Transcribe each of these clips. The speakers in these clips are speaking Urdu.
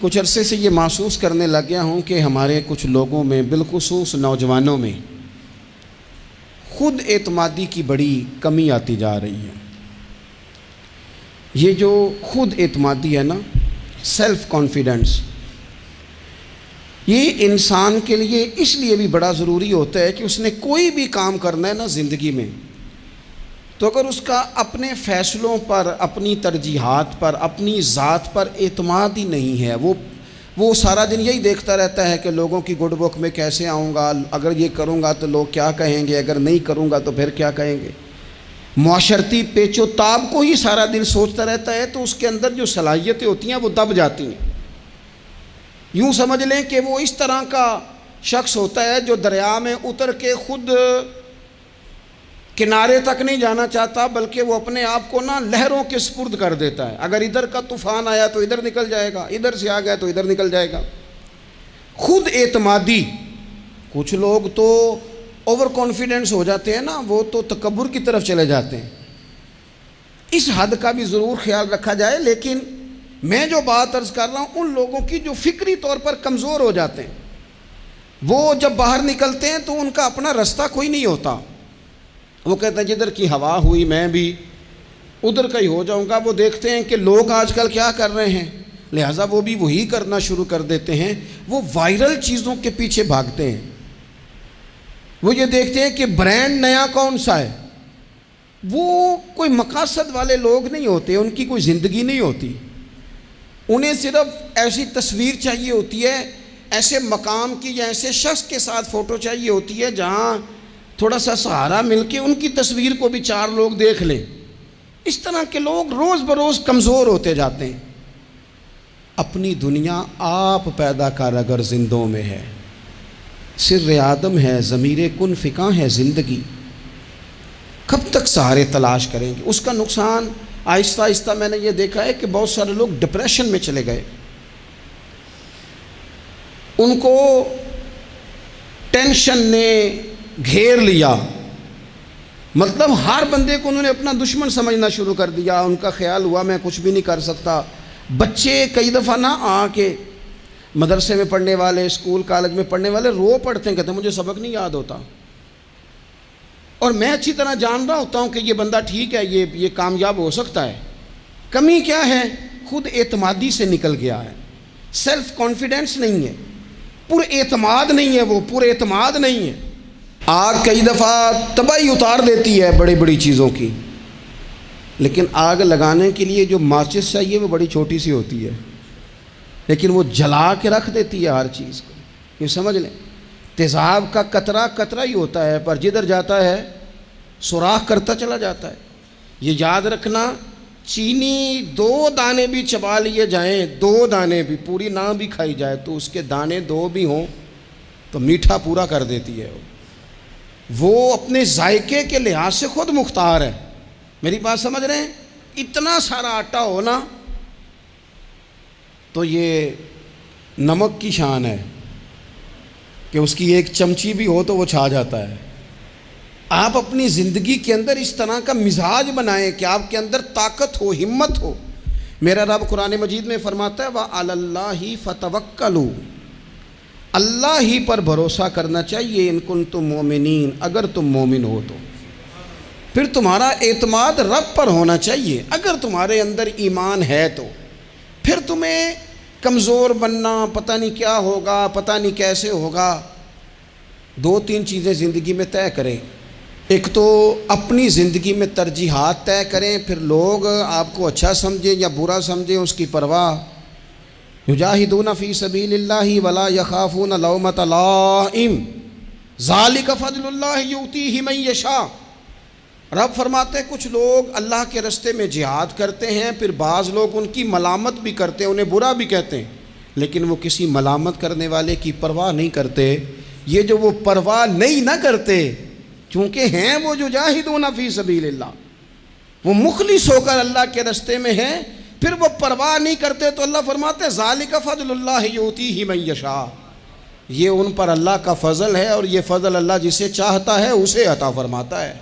کچھ عرصے سے یہ محسوس کرنے لگ گیا ہوں کہ ہمارے کچھ لوگوں میں بالخصوص نوجوانوں میں خود اعتمادی کی بڑی کمی آتی جا رہی ہے۔ یہ جو خود اعتمادی ہے نا، سیلف کانفیڈنس، یہ انسان کے لیے اس لیے بھی بڑا ضروری ہوتا ہے کہ اس نے کوئی بھی کام کرنا ہے نا زندگی میں، تو اگر اس کا اپنے فیصلوں پر، اپنی ترجیحات پر، اپنی ذات پر اعتماد ہی نہیں ہے، وہ سارا دن یہی دیکھتا رہتا ہے کہ لوگوں کی گڈ بک میں کیسے آؤں گا، اگر یہ کروں گا تو لوگ کیا کہیں گے، اگر نہیں کروں گا تو پھر کیا کہیں گے، معاشرتی پیچ و تاب کو ہی سارا دن سوچتا رہتا ہے، تو اس کے اندر جو صلاحیتیں ہوتی ہیں وہ دب جاتی ہیں۔ یوں سمجھ لیں کہ وہ اس طرح کا شخص ہوتا ہے جو دریا میں اتر کے خود کنارے تک نہیں جانا چاہتا، بلکہ وہ اپنے آپ کو نا لہروں کے سپرد کر دیتا ہے۔ اگر ادھر کا طوفان آیا تو ادھر نکل جائے گا، ادھر سے آ گیا تو ادھر نکل جائے گا۔ خود اعتمادی، کچھ لوگ تو اوور کانفیڈنس ہو جاتے ہیں نا، وہ تو تکبر کی طرف چلے جاتے ہیں۔ اس حد کا بھی ضرور خیال رکھا جائے، لیکن میں جو بات عرض کر رہا ہوں ان لوگوں کی جو فکری طور پر کمزور ہو جاتے ہیں، وہ جب باہر نکلتے ہیں تو ان کا اپنا رستہ کوئی نہیں ہوتا۔ وہ کہتے ہیں جدھر کی ہوا ہوئی میں بھی ادھر کا ہی ہو جاؤں گا۔ وہ دیکھتے ہیں کہ لوگ آج کل کیا کر رہے ہیں، لہٰذا وہ بھی وہی کرنا شروع کر دیتے ہیں۔ وہ وائرل چیزوں کے پیچھے بھاگتے ہیں۔ وہ یہ دیکھتے ہیں کہ برانڈ نیا کون سا ہے۔ وہ کوئی مقاصد والے لوگ نہیں ہوتے، ان کی کوئی زندگی نہیں ہوتی۔ انہیں صرف ایسی تصویر چاہیے ہوتی ہے، ایسے مقام کی یا ایسے شخص کے ساتھ فوٹو چاہیے ہوتی ہے جہاں تھوڑا سا سہارا مل کے ان کی تصویر کو بھی 4 لوگ دیکھ لیں۔ اس طرح کے لوگ روز بروز کمزور ہوتے جاتے ہیں۔ اپنی دنیا آپ پیدا کر اگر زندوں میں ہے، سر آدم ہے، ضمیر کن فکاں ہے زندگی، کب تک سہارے تلاش کریں گے؟ اس کا نقصان آہستہ آہستہ میں نے یہ دیکھا ہے کہ بہت سارے لوگ ڈپریشن میں چلے گئے، ان کو ٹینشن نے گھیر لیا، مطلب ہر بندے کو انہوں نے اپنا دشمن سمجھنا شروع کر دیا۔ ان کا خیال ہوا میں کچھ بھی نہیں کر سکتا۔ بچے کئی دفعہ نہ آ کے مدرسے میں پڑھنے والے، اسکول کالج میں پڑھنے والے رو پڑھتے ہیں، کہتے ہیں مجھے سبق نہیں یاد ہوتا، اور میں اچھی طرح جان رہا ہوتا ہوں کہ یہ بندہ ٹھیک ہے، یہ کامیاب ہو سکتا ہے۔ کمی کیا ہے؟ خود اعتمادی سے نکل گیا ہے، سیلف کانفیڈنس نہیں ہے، پر اعتماد نہیں ہے، وہ پر اعتماد نہیں ہے۔ آگ کئی دفعہ تباہی اتار دیتی ہے بڑی بڑی چیزوں کی، لیکن آگ لگانے کے لیے جو ماچس چاہیے وہ بڑی چھوٹی سی ہوتی ہے، لیکن وہ جلا کے رکھ دیتی ہے ہر چیز کو۔ یہ سمجھ لیں، تیزاب کا قطرہ قطرہ ہی ہوتا ہے، پر جدھر جاتا ہے سوراخ کرتا چلا جاتا ہے۔ یہ یاد رکھنا، چینی 2 دانے بھی چبا لیے جائیں، 2 دانے بھی، پوری نہ بھی کھائی جائے تو اس کے دانے 2 بھی ہوں تو میٹھا پورا کر دیتی ہے۔ وہ اپنے ذائقے کے لحاظ سے خود مختار ہے۔ میری بات سمجھ رہے ہیں؟ اتنا سارا آٹا ہونا تو یہ نمک کی شان ہے کہ اس کی 1 چمچی بھی ہو تو وہ چھا جاتا ہے۔ آپ اپنی زندگی کے اندر اس طرح کا مزاج بنائیں کہ آپ کے اندر طاقت ہو، ہمت ہو۔ میرا رب قرآن مجید میں فرماتا ہے وَعَلَى اللَّهِ فَتَوَكَّلُوا، اللہ ہی پر بھروسہ کرنا چاہیے، ان کنتم مومنین، اگر تم مومن ہو تو۔ پھر تمہارا اعتماد رب پر ہونا چاہیے، اگر تمہارے اندر ایمان ہے تو۔ پھر تمہیں کمزور بننا، پتہ نہیں کیا ہوگا، پتہ نہیں کیسے ہوگا۔ 2-3 چیزیں زندگی میں طے کریں۔ ایک تو اپنی زندگی میں ترجیحات طے کریں، پھر لوگ آپ کو اچھا سمجھیں یا برا سمجھیں اس کی پرواہ۔ یجاہدون فی سبیل اللہ ولا یخافون لومۃ لائم ذالک فضل اللہ یؤتیہ من یشاء۔ رب فرماتے ہیں کچھ لوگ اللہ کے راستے میں جہاد کرتے ہیں، پھر بعض لوگ ان کی ملامت بھی کرتے ہیں، انہیں برا بھی کہتے ہیں، لیکن وہ کسی ملامت کرنے والے کی پرواہ نہیں کرتے۔ یہ جو وہ پرواہ نہیں نہ کرتے، چونکہ ہیں وہ جو جاہدون فی سبیل اللہ، وہ مخلص ہو کر اللہ کے راستے میں ہیں، پھر وہ پرواہ نہیں کرتے، تو اللہ فرماتے ہیں ذالک فضل اللہ یؤتیہ من یشاء، یہ ان پر اللہ کا فضل ہے، اور یہ فضل اللہ جسے چاہتا ہے اسے عطا فرماتا ہے۔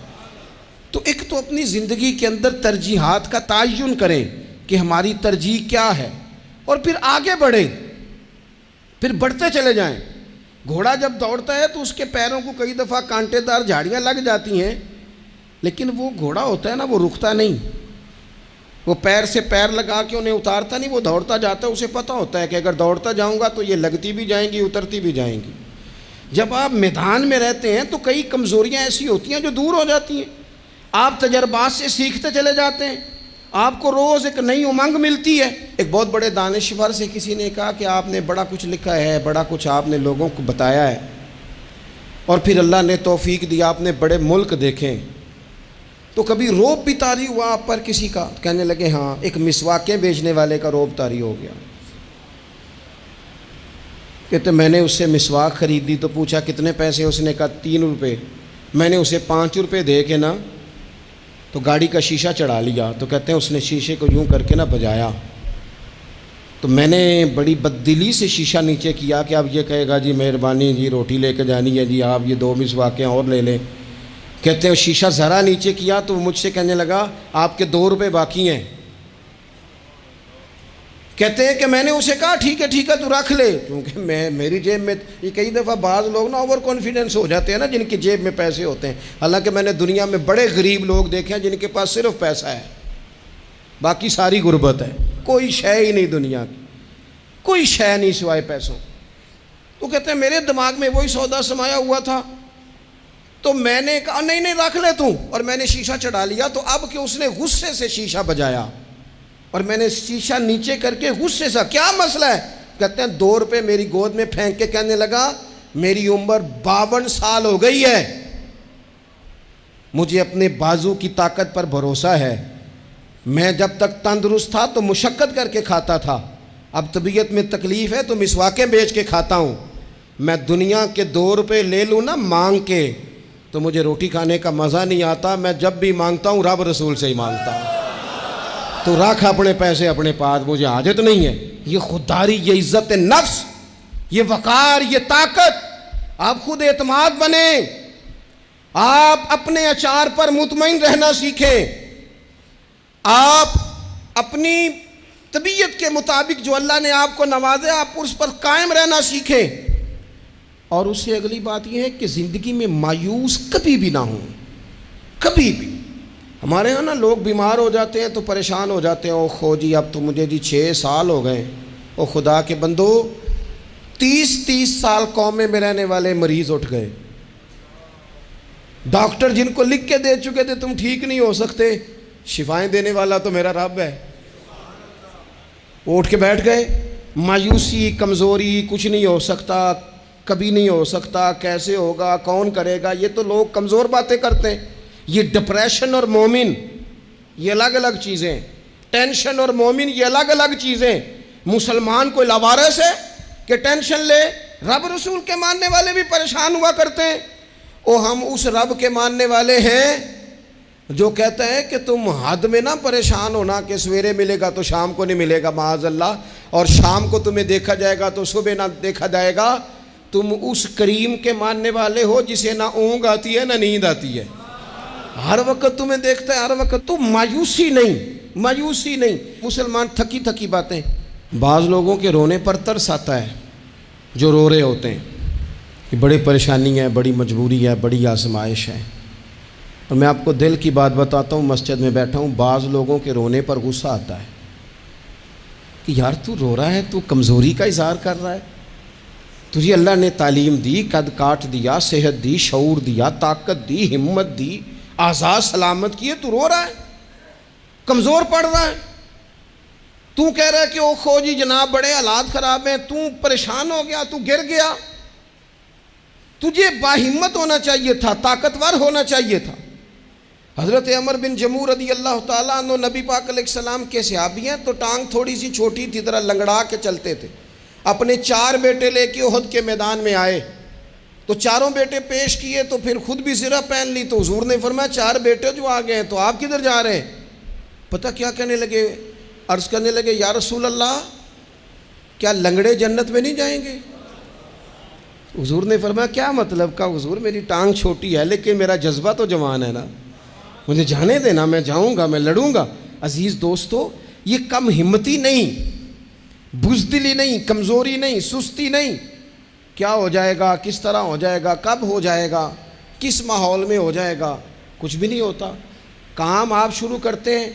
تو ایک تو اپنی زندگی کے اندر ترجیحات کا تعین کریں کہ ہماری ترجیح کیا ہے، اور پھر آگے بڑھیں۔ پھر بڑھتے چلے جائیں. گھوڑا جب دوڑتا ہے تو اس کے پیروں کو کئی دفعہ کانٹے دار جھاڑیاں لگ جاتی ہیں، لیکن وہ گھوڑا ہوتا ہے نا، وہ رکتا نہیں، وہ پیر سے پیر لگا کے انہیں اتارتا نہیں، وہ دوڑتا جاتا ہے. اسے پتہ ہوتا ہے کہ اگر دوڑتا جاؤں گا تو یہ لگتی بھی جائیں گی، اترتی بھی جائیں گی. جب آپ میدان میں رہتے ہیں تو کئی کمزوریاں ایسی ہوتی ہیں جو دور ہو جاتی ہیں. آپ تجربات سے سیکھتے چلے جاتے ہیں، آپ کو روز ایک نئی امنگ ملتی ہے. ایک بہت بڑے دانشور سے کسی نے کہا کہ آپ نے بڑا کچھ لکھا ہے، بڑا کچھ آپ نے لوگوں کو بتایا ہے، اور پھر اللہ نے توفیق دیا، آپ نے بڑے ملک دیکھیں، تو کبھی روب بھی طاری ہوا آپ پر کسی کا؟ کہنے لگے ہاں، ایک مسواکیں بیچنے والے کا روب طاری ہو گیا. کہتے میں نے اس سے مسواک خریدی تو پوچھا کتنے پیسے؟ اس نے کہا 3 روپے. میں نے اسے 5 روپے دے کے نا تو گاڑی کا شیشہ چڑھا لیا. تو کہتے ہیں اس نے شیشے کو یوں کر کے نا بجایا، تو میں نے بڑی بددلی سے شیشہ نیچے کیا کہ اب یہ کہے گا جی مہربانی جی روٹی لے کے جانی ہے جی، آپ یہ 2 مسواکیں اور لے لیں. کہتے ہیں شیشہ ذرا نیچے کیا تو مجھ سے کہنے لگا آپ کے 2 روپے باقی ہیں. کہتے ہیں کہ میں نے اسے کہا ٹھیک ہے تو رکھ لے، کیونکہ میری جیب میں یہ کئی دفعہ بعض لوگ نا اوور کانفیڈنس ہو جاتے ہیں نا، جن کی جیب میں پیسے ہوتے ہیں. حالانکہ میں نے دنیا میں بڑے غریب لوگ دیکھے ہیں جن کے پاس صرف پیسہ ہے، باقی ساری غربت ہے، کوئی شے ہی نہیں دنیا کی، کوئی شے نہیں سوائے پیسوں. تو کہتے ہیں میرے دماغ میں وہی سودا سمایا ہوا تھا، تو میں نے کہا نہیں رکھ لے تو، اور میں نے شیشہ چڑھا لیا. تو اب کہ اس نے غصے سے شیشہ بجایا اور میں نے شیشہ نیچے کر کے غصے سے، کیا مسئلہ ہے؟ کہتے ہیں 2 روپے میری گود میں پھینک کے کہنے لگا میری عمر 52 سال ہو گئی ہے، مجھے اپنے بازو کی طاقت پر بھروسہ ہے، میں جب تک تندرست تھا تو مشقت کر کے کھاتا تھا، اب طبیعت میں تکلیف ہے تو مسواکیں بیچ کے کھاتا ہوں. میں دنیا کے 2 روپے لے لوں نا مانگ کے تو مجھے روٹی کھانے کا مزہ نہیں آتا، میں جب بھی مانگتا ہوں رب رسول سے ہی مانگتا ہوں. تو رکھ اپنے پیسے اپنے پاس، مجھے حاجت نہیں ہے. یہ خودداری، یہ عزت نفس، یہ وقار، یہ طاقت. آپ خود اعتماد بنیں، آپ اپنے اچار پر مطمئن رہنا سیکھیں، آپ اپنی طبیعت کے مطابق جو اللہ نے آپ کو نوازے آپ اس پر قائم رہنا سیکھیں. اور اس سے اگلی بات یہ ہے کہ زندگی میں مایوس کبھی بھی نہ ہوں، کبھی بھی. ہمارے ہاں نا لوگ بیمار ہو جاتے ہیں تو پریشان ہو جاتے ہیں، او خو جی اب تو مجھے جی 6 سال ہو گئے. او خدا کے بندو، 30 سال قومے میں رہنے والے مریض اٹھ گئے، ڈاکٹر جن کو لکھ کے دے چکے تھے تم ٹھیک نہیں ہو سکتے، شفائیں دینے والا تو میرا رب ہے، وہ اٹھ کے بیٹھ گئے. مایوسی، کمزوری، کچھ نہیں ہو سکتا، کبھی نہیں ہو سکتا، کیسے ہوگا، کون کرے گا، یہ تو لوگ کمزور باتیں کرتے ہیں. یہ ڈپریشن اور مومن یہ الگ الگ چیزیں، ٹینشن اور مومن یہ الگ الگ چیزیں. مسلمان کوئی لاوارث ہے کہ ٹینشن لے؟ رب رسول کے ماننے والے بھی پریشان ہوا کرتے ہیں. ہم اس رب کے ماننے والے ہیں جو کہتا ہے کہ تم حد میں نہ پریشان ہونا کہ سویرے ملے گا تو شام کو نہیں ملے گا معاذ اللہ، اور شام کو تمہیں دیکھا جائے گا تو صبح نہ دیکھا جائے گا. تم اس کریم کے ماننے والے ہو جسے نہ اونگ آتی ہے نہ نیند آتی ہے، ہر وقت تمہیں دیکھتا ہے، ہر وقت. تو مایوسی نہیں. مسلمان تھکی باتیں. بعض لوگوں کے رونے پر ترس آتا ہے جو رو رہے ہوتے ہیں کہ بڑی پریشانی ہے، بڑی مجبوری ہے، بڑی آزمائش ہے. اور میں آپ کو دل کی بات بتاتا ہوں، مسجد میں بیٹھا ہوں، بعض لوگوں کے رونے پر غصہ آتا ہے کہ یار تو رو رہا ہے، تو کمزوری کا اظہار کر رہا ہے، تجھے اللہ نے تعلیم دی، قد کاٹ دیا، صحت دی، شعور دیا، طاقت دی، ہمت دی، آزاد سلامت کیے، تو رو رہا ہے، کمزور پڑ رہا ہے. تو کہہ رہا ہے کہ او خو جی جناب بڑے حالات خراب ہیں، تو پریشان ہو گیا، تو گر گیا. تجھے باہمت ہونا چاہیے تھا، طاقتور ہونا چاہیے تھا. حضرت عمر بن جموح رضی اللہ تعالیٰ عنہ نبی پاک علیہ السلام کے صحابی ہیں، تو ٹانگ تھوڑی سی چھوٹی تھی، ذرا لنگڑا کے چلتے تھے. اپنے 4 بیٹے لے کے احد کے میدان میں آئے تو چاروں بیٹے پیش کیے تو پھر خود بھی زرہ پہن لی. تو حضور نے فرمایا 4 بیٹے جو آ گئے ہیں تو آپ کدھر جا رہے ہیں؟ پتہ کیا کہنے لگے؟ عرض کرنے لگے یا رسول اللہ کیا لنگڑے جنت میں نہیں جائیں گے؟ حضور نے فرمایا کیا مطلب کا؟ حضور میری ٹانگ چھوٹی ہے لیکن میرا جذبہ تو جوان ہے نا، مجھے جانے دینا، میں جاؤں گا، میں لڑوں گا. عزیز دوستو، یہ کم ہمتی نہیں، بزدلی نہیں، کمزوری نہیں، سستی نہیں. کیا ہو جائے گا، کس طرح ہو جائے گا، کب ہو جائے گا، کس ماحول میں ہو جائے گا، کچھ بھی نہیں ہوتا. کام آپ شروع کرتے ہیں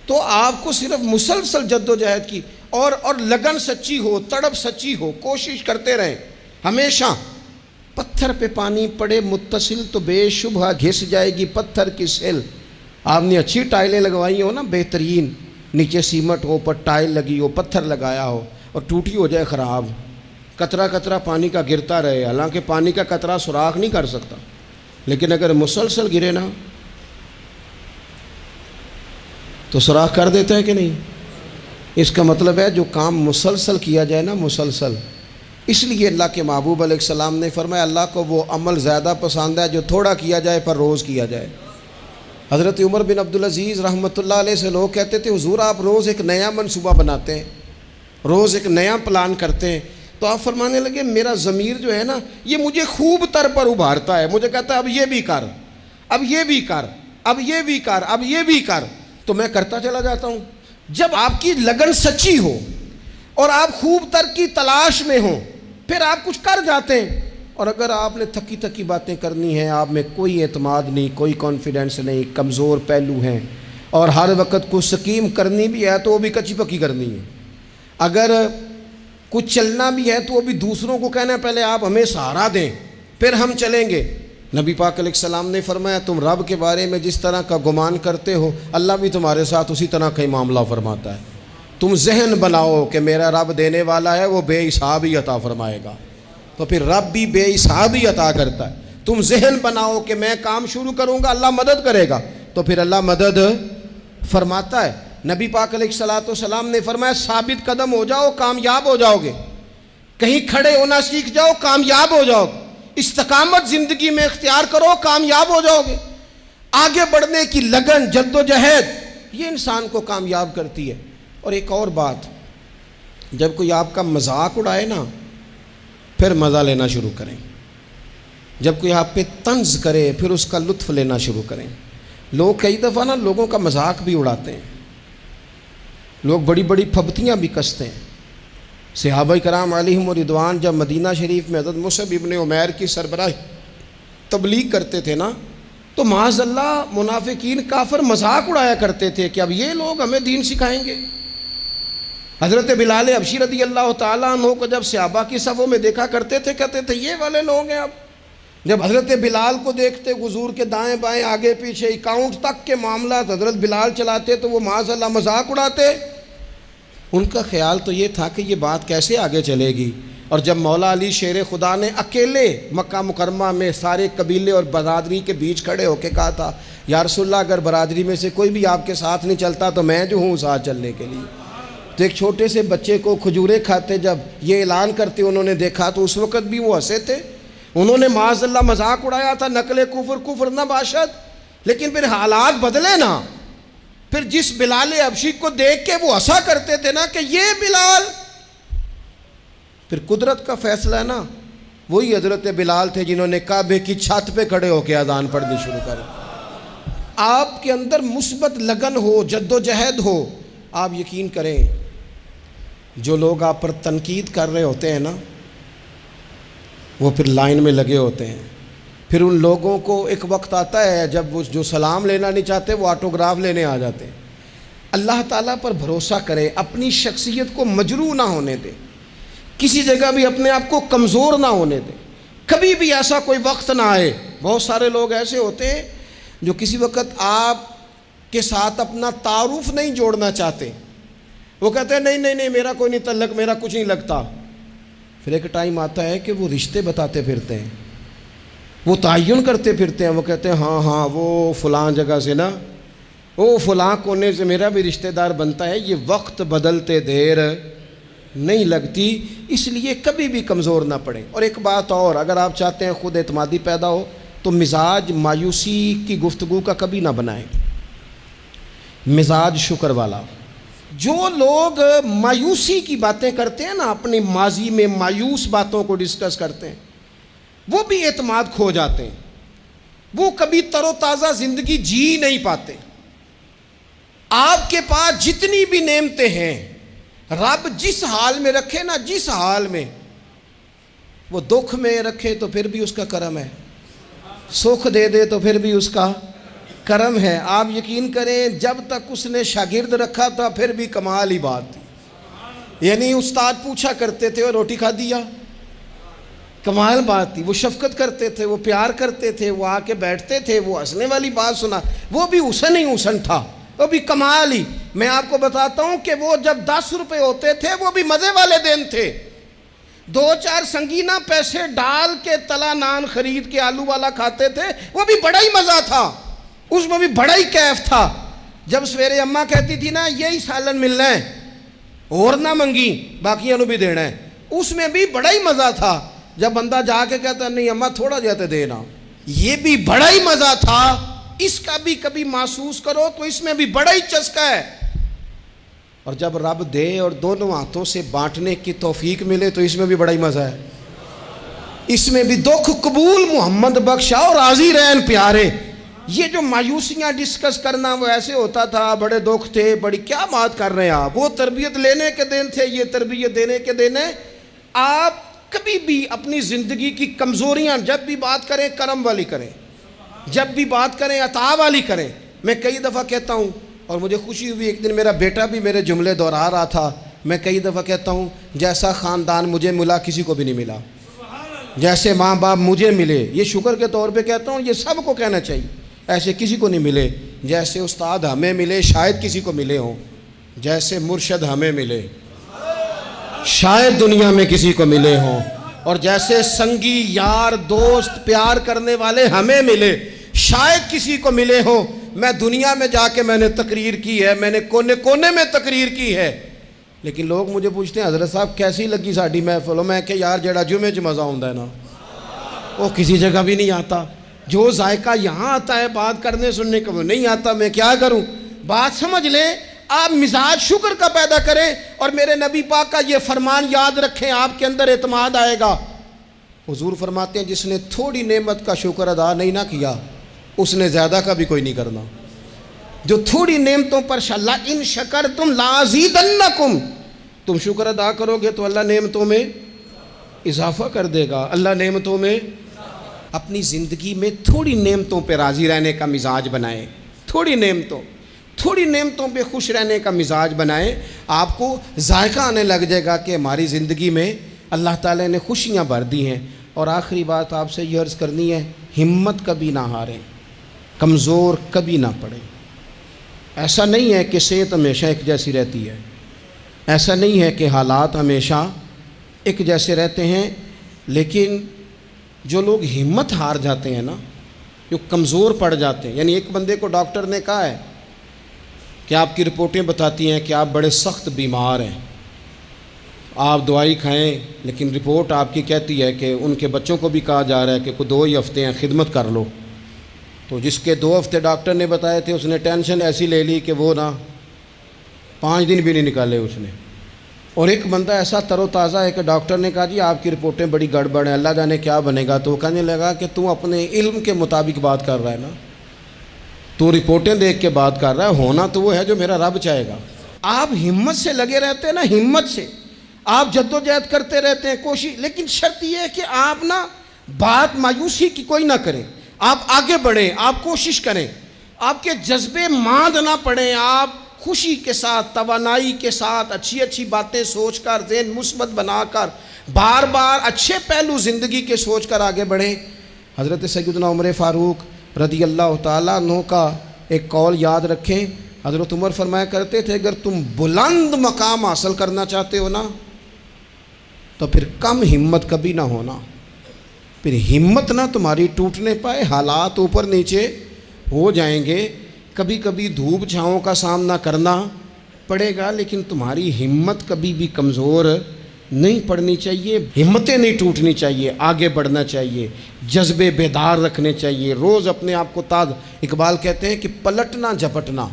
تو آپ کو صرف مسلسل جد و جہد کی اور لگن سچی ہو، تڑپ سچی ہو، کوشش کرتے رہیں ہمیشہ. پتھر پہ پانی پڑے متصل تو بے شبہ گھس جائے گی پتھر کی سیل. آپ نے اچھی ٹائلیں لگوائی ہو نا، بہترین، نیچے سیمٹ ہو، اوپر ٹائل لگی ہو، پتھر لگایا ہو، اور ٹوٹی ہو جائے خراب، قطرہ قطرہ پانی کا گرتا رہے، حالانکہ پانی کا قطرہ سوراخ نہیں کر سکتا، لیکن اگر مسلسل گرے نا تو سوراخ کر دیتا ہے کہ نہیں. اس کا مطلب ہے جو کام مسلسل کیا جائے نا، مسلسل. اس لیے اللہ کے محبوب علیہ السلام نے فرمایا اللہ کو وہ عمل زیادہ پسند ہے جو تھوڑا کیا جائے پر روز کیا جائے. حضرت عمر بن عبدالعزیز رحمۃ اللہ علیہ سے لوگ کہتے تھے حضور آپ روز ایک نیا منصوبہ بناتے ہیں، روز ایک نیا پلان کرتے ہیں. تو آپ فرمانے لگے میرا ضمیر جو ہے نا یہ مجھے خوب تر پر ابھارتا ہے، مجھے کہتا ہے اب یہ بھی کر، اب یہ بھی کر، اب یہ بھی کر، اب یہ بھی کر. تو میں کرتا چلا جاتا ہوں. جب آپ کی لگن سچی ہو اور آپ خوب تر کی تلاش میں ہوں پھر آپ کچھ کر جاتے ہیں. اور اگر آپ نے تھکی تھکی باتیں کرنی ہیں، آپ میں کوئی اعتماد نہیں، کوئی کانفیڈنس نہیں، کمزور پہلو ہیں، اور ہر وقت کچھ سکیم کرنی بھی ہے تو وہ بھی کچی پکی کرنی ہے، اگر کچھ چلنا بھی ہے تو وہ بھی دوسروں کو کہنا ہے پہلے آپ ہمیں سہارا دیں پھر ہم چلیں گے. نبی پاک علیہ السلام نے فرمایا تم رب کے بارے میں جس طرح کا گمان کرتے ہو اللہ بھی تمہارے ساتھ اسی طرح کا ہی معاملہ فرماتا ہے. تم ذہن بناؤ کہ میرا رب دینے والا ہے، وہ بے حساب ہی عطا فرمائے گا، تو پھر رب بھی بے حساب ہی عطا کرتا ہے. تم ذہن بناؤ کہ میں کام شروع کروں گا اللہ مدد کرے گا، تو پھر اللہ مدد فرماتا ہے. نبی پاک علیہ السلام نے فرمایا ثابت قدم ہو جاؤ کامیاب ہو جاؤ گے، کہیں کھڑے ہونا سیکھ جاؤ کامیاب ہو جاؤ گے، استقامت زندگی میں اختیار کرو کامیاب ہو جاؤ گے. آگے بڑھنے کی لگن، جد و جہد، یہ انسان کو کامیاب کرتی ہے. اور ایک اور بات، جب کوئی آپ کا مذاق اڑائے نا پھر مزہ لینا شروع کریں. جب کوئی آپ پہ طنز کرے پھر اس کا لطف لینا شروع کریں. لوگ کئی دفعہ نا لوگوں کا مذاق بھی اڑاتے ہیں، لوگ بڑی بڑی پھبتیاں بھی کستے ہیں. صحابہ کرام علیہم رضوان جب مدینہ شریف میں حضرت مصعب ابن عمیر کی سربراہی تبلیغ کرتے تھے نا تو معاذ اللہ منافقین کافر مذاق اڑایا کرتے تھے کہ اب یہ لوگ ہمیں دین سکھائیں گے. حضرت بلال حبشی رضی اللہ تعالیٰ عنہ کو جب صحابہ کی صفوں میں دیکھا کرتے تھے کہتے تھے یہ والے لوگ ہیں. اب جب حضرت بلال کو دیکھتے حضور کے دائیں بائیں آگے پیچھے اکاؤنٹ تک کے معاملات حضرت بلال چلاتے تو وہ معاذ اللہ مذاق اڑاتے. ان کا خیال تو یہ تھا کہ یہ بات کیسے آگے چلے گی. اور جب مولا علی شیر خدا نے اکیلے مکہ مکرمہ میں سارے قبیلے اور برادری کے بیچ کھڑے ہو کے کہا تھا یا رسول اللہ اگر برادری میں سے کوئی بھی آپ کے ساتھ نہیں چلتا تو میں جو ہوں ساتھ چلنے کے لیے. تو ایک چھوٹے سے بچے کو کھجورے کھاتے جب یہ اعلان کرتے انہوں نے دیکھا تو اس وقت بھی وہ ہنسے تھے. انہوں نے معاذ اللہ مذاق اڑایا تھا نقل کفر نہ باشد. لیکن پھر حالات بدلے نا، پھر جس بلال حبشی کو دیکھ کے وہ ہنسا کرتے تھے نا کہ یہ بلال، پھر قدرت کا فیصلہ ہے نا وہی حضرت بلال تھے جنہوں نے کعبے کی چھت پہ کھڑے ہو کے اذان پڑھنی شروع کر. آپ کے اندر مثبت لگن ہو، جد و جہد ہو، آپ یقین کریں جو لوگ آپ پر تنقید کر رہے ہوتے ہیں نا وہ پھر لائن میں لگے ہوتے ہیں. پھر ان لوگوں کو ایک وقت آتا ہے جب وہ جو سلام لینا نہیں چاہتے وہ آٹوگراف لینے آ جاتے ہیں. اللہ تعالیٰ پر بھروسہ کرے، اپنی شخصیت کو مجروح نہ ہونے دے، کسی جگہ بھی اپنے آپ کو کمزور نہ ہونے دے. کبھی بھی ایسا کوئی وقت نہ آئے. بہت سارے لوگ ایسے ہوتے ہیں جو کسی وقت آپ کے ساتھ اپنا تعارف نہیں جوڑنا چاہتے. وہ کہتے ہیں نہیں نہیں نہیں میرا کوئی نہیں تعلق، میرا کچھ نہیں لگتا. پھر ایک ٹائم آتا ہے کہ وہ رشتے بتاتے پھرتے ہیں، وہ تعین کرتے پھرتے ہیں. وہ کہتے ہیں ہاں ہاں وہ فلاں جگہ سے نا، وہ فلاں کونے سے میرا بھی رشتہ دار بنتا ہے. یہ وقت بدلتے دیر نہیں لگتی، اس لیے کبھی بھی کمزور نہ پڑیں. اور ایک بات اور، اگر آپ چاہتے ہیں خود اعتمادی پیدا ہو تو مزاج مایوسی کی گفتگو کا کبھی نہ بنائیں، مزاج شکر والا. جو لوگ مایوسی کی باتیں کرتے ہیں نا، اپنی ماضی میں مایوس باتوں کو ڈسکس کرتے ہیں، وہ بھی اعتماد کھو جاتے ہیں، وہ کبھی تر و تازہ زندگی جی نہیں پاتے. آپ کے پاس جتنی بھی نعمتیں ہیں رب جس حال میں رکھے نا، جس حال میں، وہ دکھ میں رکھے تو پھر بھی اس کا کرم ہے، سکھ دے دے تو پھر بھی اس کا کرم ہے۔ آپ یقین کریں جب تک اس نے شاگرد رکھا تھا پھر بھی کمال ہی بات تھی، یعنی استاد پوچھا کرتے تھے اور روٹی کھا دیا، کمال بات تھی۔ وہ شفقت کرتے تھے، وہ پیار کرتے تھے، وہ آ کے بیٹھتے تھے، وہ ہنسنے والی بات سنا، وہ بھی حسن ہی حسن تھا، وہ بھی کمال ہی۔ میں آپ کو بتاتا ہوں کہ وہ جب 10 روپے ہوتے تھے وہ بھی مزے والے دن تھے، 2-4 سنگینہ پیسے ڈال کے تلا نان خرید کے آلو والا کھاتے تھے، وہ بھی بڑا ہی مزہ تھا، اس میں بھی بڑا ہی کیف تھا۔ جب سویرے اماں کہتی تھی نا یہی سالن ملنا ہے اور نہ منگی باقیوں نو بھی دینا ہے، اس میں بھی بڑا ہی مزہ تھا۔ جب بندہ جا کے کہتا نہیں اماں تھوڑا جاتے دینا، یہ بھی بڑا ہی مزہ تھا۔ اس کا بھی کبھی محسوس کرو تو اس میں بھی بڑا ہی چسکا ہے۔ اور جب رب دے اور دونوں ہاتھوں سے بانٹنے کی توفیق ملے تو اس میں بھی بڑا ہی مزہ ہے، اس میں بھی دکھ قبول محمد بخشا اور راضی رہن پیارے۔ یہ جو مایوسیاں ڈسکس کرنا وہ ایسے ہوتا تھا، بڑے دکھ تھے، بڑی کیا بات کر رہے ہیں آپ، وہ تربیت لینے کے دن تھے، یہ تربیت دینے کے دن ہے۔ آپ کبھی بھی اپنی زندگی کی کمزوریاں جب بھی بات کریں کرم والی کریں، جب بھی بات کریں عطا والی کریں۔ میں کئی دفعہ کہتا ہوں اور مجھے خوشی ہوئی، ایک دن میرا بیٹا بھی میرے جملے دہرا رہا تھا، میں کئی دفعہ کہتا ہوں جیسا خاندان مجھے ملا کسی کو بھی نہیں ملا، جیسے ماں باپ مجھے ملے، یہ شکر کے طور پہ کہتا ہوں، یہ سب کو کہنا چاہیے، ایسے کسی کو نہیں ملے۔ جیسے استاد ہمیں ملے شاید کسی کو ملے ہوں، جیسے مرشد ہمیں ملے شاید دنیا میں کسی کو ملے ہوں، اور جیسے سنگی یار دوست پیار کرنے والے ہمیں ملے شاید کسی کو ملے ہوں۔ میں دنیا میں جا کے میں نے تقریر کی ہے، میں نے کونے کونے میں تقریر کی ہے، لیکن لوگ مجھے پوچھتے ہیں حضرت صاحب کیسی لگی ساڈی محفل؟ میں کہ یار جڑا جمعے چ مزہ آتا ہے نا وہ کسی جگہ بھی نہیں آتا، جو ذائقہ یہاں آتا ہے بات کرنے سننے کا وہ نہیں آتا۔ میں کیا کروں؟ بات سمجھ لیں، آپ مزاج شکر کا پیدا کریں اور میرے نبی پاک کا یہ فرمان یاد رکھیں، آپ کے اندر اعتماد آئے گا۔ حضور فرماتے ہیں جس نے تھوڑی نعمت کا شکر ادا نہیں نہ کیا اس نے زیادہ کا بھی کوئی نہیں کرنا۔ جو تھوڑی نعمتوں پر ان شکرتم لازیدنکم، تم شکر ادا کرو گے تو اللہ نعمتوں میں اضافہ کر دے گا، اللہ نعمتوں میں۔ اپنی زندگی میں تھوڑی نعمتوں پہ راضی رہنے کا مزاج بنائیں، تھوڑی نعمتوں پہ خوش رہنے کا مزاج بنائیں، آپ کو ذائقہ آنے لگ جائے گا کہ ہماری زندگی میں اللہ تعالیٰ نے خوشیاں بھر دی ہیں۔ اور آخری بات آپ سے یہ عرض کرنی ہے، ہمت کبھی نہ ہاریں، کمزور کبھی نہ پڑیں۔ ایسا نہیں ہے کہ صحت ہمیشہ ایک جیسی رہتی ہے، ایسا نہیں ہے کہ حالات ہمیشہ ایک جیسے رہتے ہیں، لیکن جو لوگ ہمت ہار جاتے ہیں نا، جو کمزور پڑ جاتے ہیں، یعنی ایک بندے کو ڈاکٹر نے کہا ہے کہ آپ کی رپورٹیں بتاتی ہیں کہ آپ بڑے سخت بیمار ہیں، آپ دوائی کھائیں، لیکن رپورٹ آپ کی کہتی ہے کہ ان کے بچوں کو بھی کہا جا رہا ہے کہ کوئی 2 ہی ہفتے ہیں خدمت کر لو۔ تو جس کے 2 ہفتے ڈاکٹر نے بتائے تھے اس نے ٹینشن ایسی لے لی کہ وہ نا 5 دن بھی نہیں نکالے اس نے۔ اور ایک بندہ ایسا تر و تازہ ہے کہ ڈاکٹر نے کہا جی آپ کی رپورٹیں بڑی گڑبڑ ہیں، اللہ جانے کیا بنے گا، تو وہ کہنے لگا کہ تو اپنے علم کے مطابق بات کر رہا ہے نا، تو رپورٹیں دیکھ کے بات کر رہا ہے، ہونا تو وہ ہے جو میرا رب چاہے گا۔ آپ ہمت سے لگے رہتے ہیں نا، ہمت سے آپ جدوجہد کرتے رہتے ہیں، کوشش، لیکن شرط یہ ہے کہ آپ نا بات مایوسی کی کوئی نہ کریں، آپ آگے بڑھیں، آپ کوشش کریں، آپ کے جذبے ماند نہ پڑیں، آپ خوشی کے ساتھ، توانائی کے ساتھ، اچھی اچھی باتیں سوچ کر، ذہن مثبت بنا کر، بار بار اچھے پہلو زندگی کے سوچ کر آگے بڑھیں۔ حضرت سیدنا عمر فاروق رضی اللہ تعالیٰ عنہ کا ایک قول یاد رکھیں، حضرت عمر فرمایا کرتے تھے اگر تم بلند مقام حاصل کرنا چاہتے ہو نا تو پھر کم ہمت کبھی نہ ہونا، پھر ہمت نہ تمہاری ٹوٹنے پائے، حالات اوپر نیچے ہو جائیں گے، کبھی کبھی دھوپ چھاؤں کا سامنا کرنا پڑے گا، لیکن تمہاری ہمت کبھی بھی کمزور نہیں پڑنی چاہیے، ہمتیں نہیں ٹوٹنی چاہیے، آگے بڑھنا چاہیے، جذبے بیدار رکھنے چاہیے، روز اپنے آپ کو تازہ۔ اقبال کہتے ہیں کہ پلٹنا جھپٹنا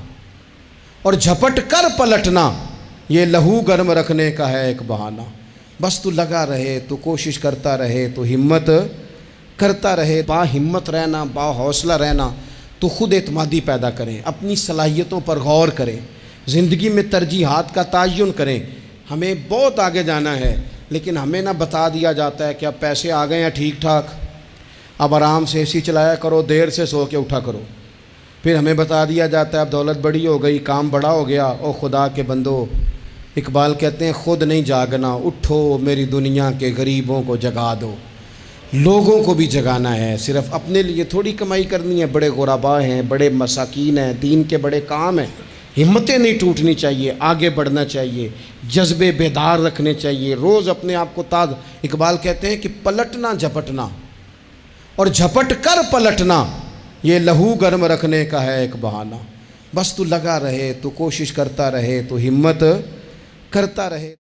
اور جھپٹ کر پلٹنا یہ لہو گرم رکھنے کا ہے ایک بہانہ۔ بس تو لگا رہے، تو کوشش کرتا رہے، تو ہمت کرتا رہے، با ہمت رہنا، با حوصلہ رہنا، تو خود اعتمادی پیدا کریں، اپنی صلاحیتوں پر غور کریں، زندگی میں ترجیحات کا تعین کریں۔ ہمیں بہت آگے جانا ہے، لیکن ہمیں نہ بتا دیا جاتا ہے کہ اب پیسے آ گئے ہیں ٹھیک ٹھاک، اب آرام سے اے سی چلایا کرو، دیر سے سو کے اٹھا کرو۔ پھر ہمیں بتا دیا جاتا ہے اب دولت بڑی ہو گئی، کام بڑا ہو گیا، او خدا کے بندو، اقبال کہتے ہیں خود نہیں جاگنا، اٹھو میری دنیا کے غریبوں کو جگا دو۔ لوگوں کو بھی جگانا ہے، صرف اپنے لیے تھوڑی کمائی کرنی ہے۔ بڑے غرباء ہیں، بڑے مساکین ہیں، دین کے بڑے کام ہیں، ہمتیں نہیں ٹوٹنی چاہیے، آگے بڑھنا چاہیے، جذبے بیدار رکھنے چاہیے، روز اپنے آپ کو تازہ۔ اقبال کہتے ہیں کہ پلٹنا جھپٹنا اور جھپٹ کر پلٹنا یہ لہو گرم رکھنے کا ہے ایک بہانہ۔ بس تو لگا رہے، تو کوشش کرتا رہے، تو ہمت کرتا رہے۔